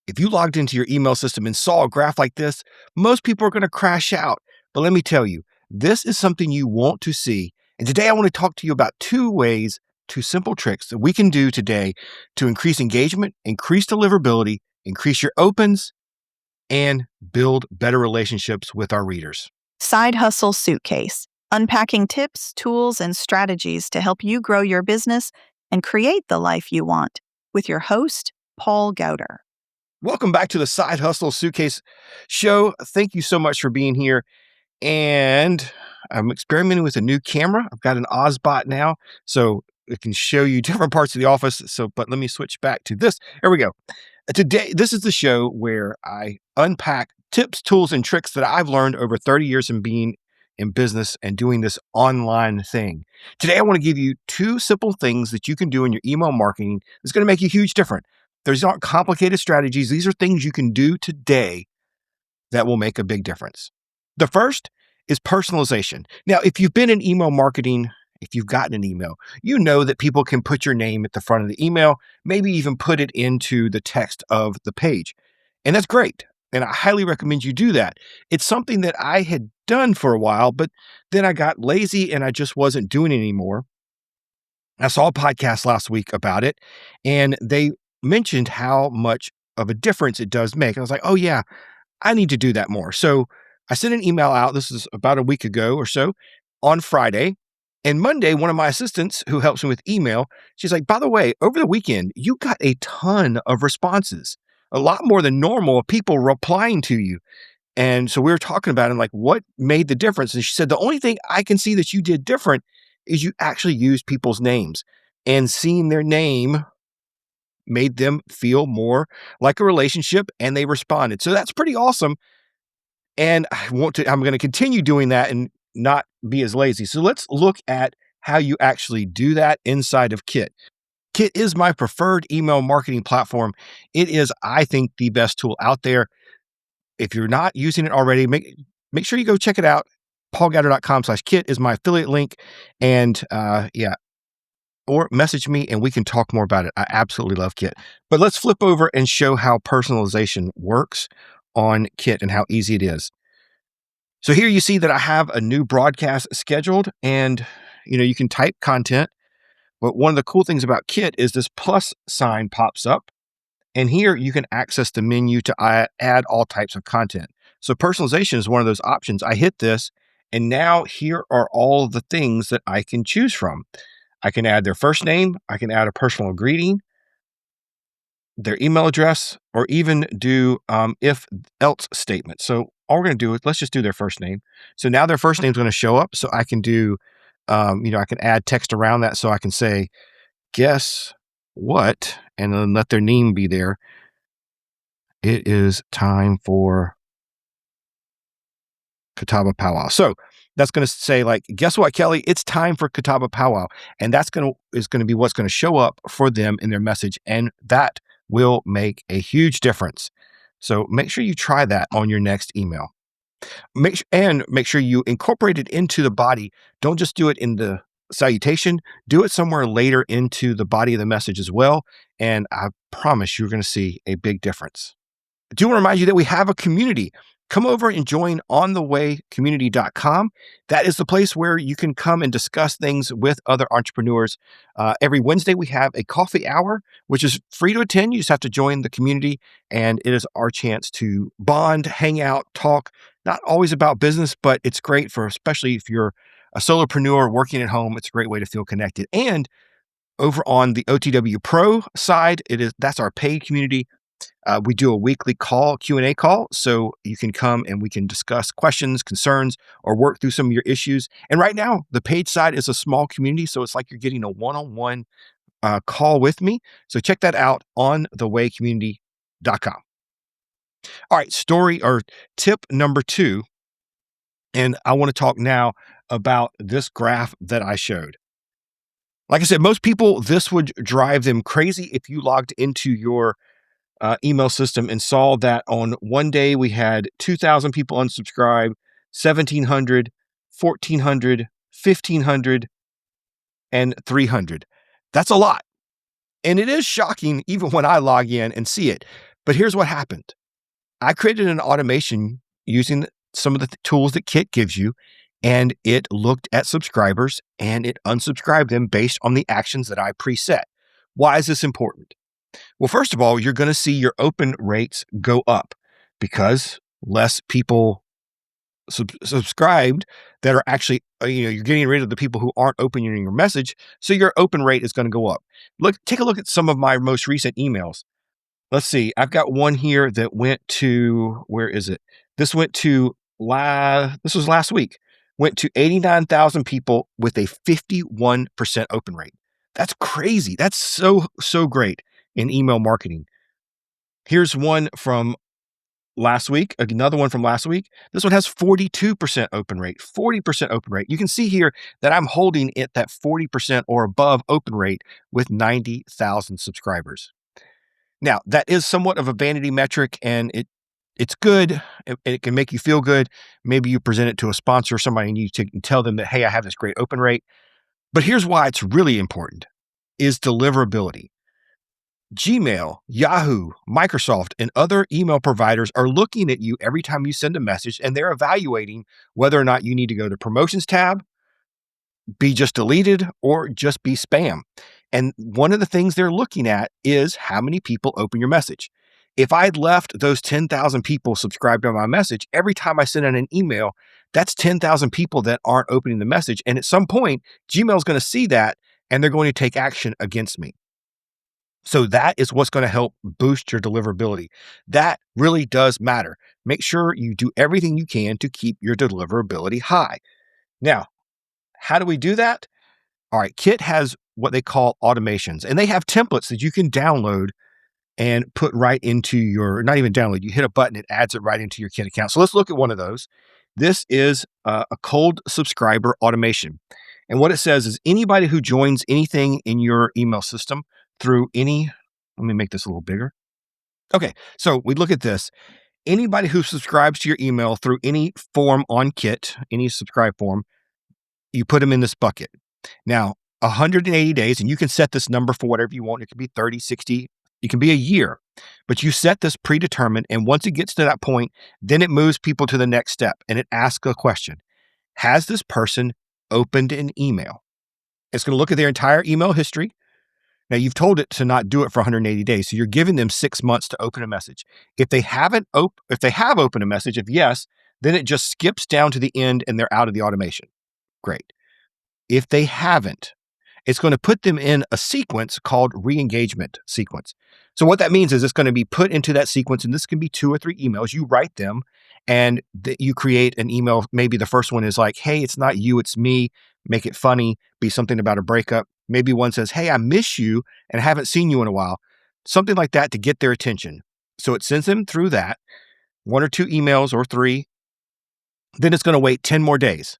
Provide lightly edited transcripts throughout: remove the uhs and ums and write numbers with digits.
If you logged into your email system and saw a graph like this, most people are going to crash out. But let me tell you, this is something you want to see. And today I want to talk to you about two simple tricks that we can do today to increase engagement, increase deliverability, increase your opens, and build better relationships with our readers. Side Hustle Suitcase, unpacking tips, tools, and strategies to help you grow your business and create the life you want, with your host, Paul Gowder. Welcome back to the Side Hustle Suitcase Show. Thank you so much for being here. And I'm experimenting with a new camera. I've got an Ozbot now, so it can show you different parts of the office. But let me switch back to this. There we go. Today, this is the show where I unpack tips, tools, and tricks that I've learned over 30 years in being in business and doing this online thing. Today, I want to give you two simple things that you can do in your email marketing that's going to make a huge difference. These aren't complicated strategies. These are things you can do today that will make a big difference. The first is personalization. Now, if you've been in email marketing, if you've gotten an email, you know that people can put your name at the front of the email, maybe even put it into the text of the page. And that's great. And I highly recommend you do that. It's something that I had done for a while, but then I got lazy and I just wasn't doing it anymore. I saw a podcast last week about it, and they mentioned how much of a difference it does make. I was like, oh yeah, I need to do that more. So I sent an email out. This is about a week ago or so on Friday. And Monday, one of my assistants who helps me with email, she's like, by the way, over the weekend, you got a ton of responses, a lot more than normal of people replying to you. And so we were talking about it, like, what made the difference? And she said, the only thing I can see that you did different is you actually used people's names, and seeing their name made them feel more like a relationship, and they responded. So that's pretty awesome. And I'm going to continue doing that and not be as lazy. So let's look at how you actually do that inside of Kit. Kit is my preferred email marketing platform. It is, I think, the best tool out there. If you're not using it already, make sure you go check it out. paulgowder.com/kit is my affiliate link. And or message me and we can talk more about it. I absolutely love Kit. But let's flip over and show how personalization works on Kit and how easy it is. So here you see that I have a new broadcast scheduled, and you can type content. But one of the cool things about Kit is this plus sign pops up, and here you can access the menu to add all types of content. So personalization is one of those options. I hit this, and now here are all the things that I can choose from. I can add their first name. I can add a personal greeting, their email address, or even do if else statement. So all we're going to do is let's just do their first name. So now their first name is going to show up. So I can do, I can add text around that. So I can say, guess what? And then let their name be there. It is time for Catawba Powwow. So that's going to say, like, guess what, Kelly? It's time for Catawba Powwow. And that's going to be what's going to show up for them in their message. And that will make a huge difference. So make sure you try that on your next email. Make sure you incorporate it into the body. Don't just do it in the salutation. Do it somewhere later into the body of the message as well. And I promise you're going to see a big difference. I do want to remind you that we have a community. Come over and join onthewaycommunity.com. That is the place where you can come and discuss things with other entrepreneurs. Every Wednesday, we have a coffee hour, which is free to attend. You just have to join the community, and it is our chance to bond, hang out, talk. Not always about business, but it's great especially if you're a solopreneur working at home. It's a great way to feel connected. And over on the OTW Pro side, that's our paid community. We do a weekly Q&A call, so you can come and we can discuss questions, concerns, or work through some of your issues. And right now, the paid side is a small community, so it's like you're getting a one-on-one call with me. So check that out on thewaycommunity.com. All right, story or tip number 2, and I want to talk now about this graph that I showed. Like I said, most people, this would drive them crazy if you logged into your email system and saw that on one day we had 2,000 people unsubscribe, 1,700, 1,400, 1,500, and 300. That's a lot. And it is shocking even when I log in and see it. But here's what happened. I created an automation using some of the tools that Kit gives you, and it looked at subscribers and it unsubscribed them based on the actions that I preset. Why is this important? Well, first of all, you're going to see your open rates go up because less people subscribed that are actually, you're getting rid of the people who aren't opening your message. So your open rate is going to go up. Take a look at some of my most recent emails. Let's see. I've got one here that went to, where is it? This went to this was last week. Went to 89,000 people with a 51% open rate. That's crazy. That's so great in email marketing. Here's one from last week, another one from last week. This one has 42% open rate, 40% open rate. You can see here that I'm holding it that 40% or above open rate with 90,000 subscribers. Now, that is somewhat of a vanity metric, and it's good. It can make you feel good. Maybe you present it to a sponsor or somebody and you tell them that, hey, I have this great open rate. But here's why it's really important is deliverability. Gmail, Yahoo, Microsoft, and other email providers are looking at you every time you send a message, and they're evaluating whether or not you need to go to promotions tab, be just deleted, or just be spam. And one of the things they're looking at is how many people open your message. If I'd left those 10,000 people subscribed to my message, every time I send out an email, that's 10,000 people that aren't opening the message. And at some point, Gmail is going to see that and they're going to take action against me. So that is what's going to help boost your deliverability. That really does matter. Make sure you do everything you can to keep your deliverability high. Now, how do we do that? All right, Kit has what they call automations, and they have templates that you can download and put right into your, not even download, you hit a button, it adds it right into your Kit account. So let's look at one of those. This is a cold subscriber automation. And what it says is anybody who joins anything in your email system through any, let me make this a little bigger. Okay, so we look at this. Anybody who subscribes to your email through any form on Kit, any subscribe form, you put them in this bucket. Now, 180 days, and you can set this number for whatever you want. It could be 30, 60, it can be a year, but you set this predetermined. And once it gets to that point, then it moves people to the next step and it asks a question. Has this person opened an email? It's going to look at their entire email history. Now, you've told it to not do it for 180 days. So you're giving them 6 months to open a message. If they have opened a message, if yes, then it just skips down to the end and they're out of the automation. Great. If they haven't, it's going to put them in a sequence called re-engagement sequence. So what that means is it's going to be put into that sequence, and this can be 2 or 3 emails. You write them and you create an email. Maybe the first one is like, hey, it's not you, it's me. Make it funny, be something about a breakup. Maybe one says, hey, I miss you and I haven't seen you in a while. Something like that to get their attention. So it sends them through that 1 or 2 emails or 3. Then it's going to wait 10 more days.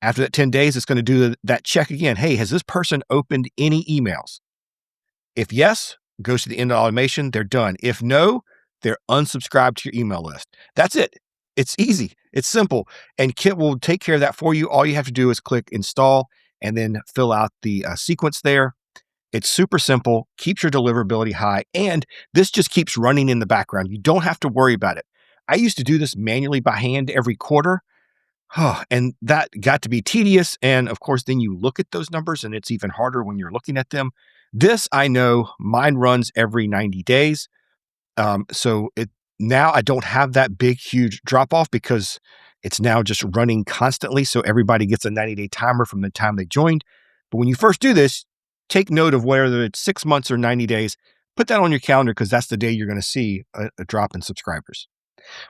After that 10 days, it's going to do that check again. Hey, has this person opened any emails? If yes, goes to the end of automation. They're done. If no, they're unsubscribed to your email list. That's it. It's easy. It's simple. And Kit will take care of that for you. All you have to do is click install and then fill out the sequence there. It's super simple, keeps your deliverability high, and this just keeps running in the background. You don't have to worry about it. I used to do this manually by hand every quarter. And that got to be tedious. And of course, then you look at those numbers and it's even harder when you're looking at them. This, I know, mine runs every 90 days. Now I don't have that big, huge drop off because it's now just running constantly. So everybody gets a 90-day timer from the time they joined. But when you first do this, take note of whether it's 6 months or 90 days. Put that on your calendar because that's the day you're going to see a drop in subscribers.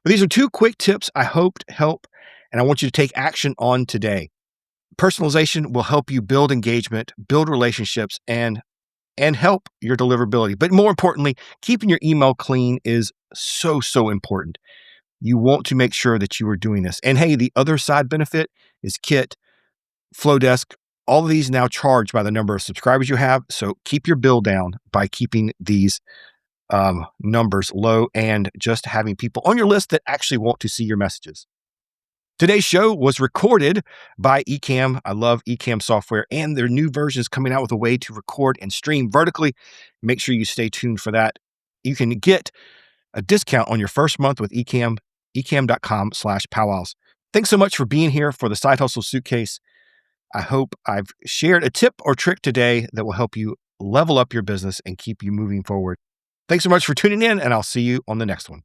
But these are 2 quick tips I hope help, and I want you to take action on today. Personalization will help you build engagement, build relationships, and help your deliverability. But more importantly, keeping your email clean is so important. You want to make sure that you are doing this. And hey, the other side benefit is Kit, Flowdesk, all of these now charged by the number of subscribers you have. So keep your bill down by keeping these numbers low and just having people on your list that actually want to see your messages. Today's show was recorded by Ecamm. I love Ecamm software, and their new version is coming out with a way to record and stream vertically. Make sure you stay tuned for that. you can get a discount on your first month with Ecamm, ecamm.com/powwows. Thanks so much for being here for the Side Hustle Suitcase. I hope I've shared a tip or trick today that will help you level up your business and keep you moving forward. Thanks so much for tuning in, and I'll see you on the next one.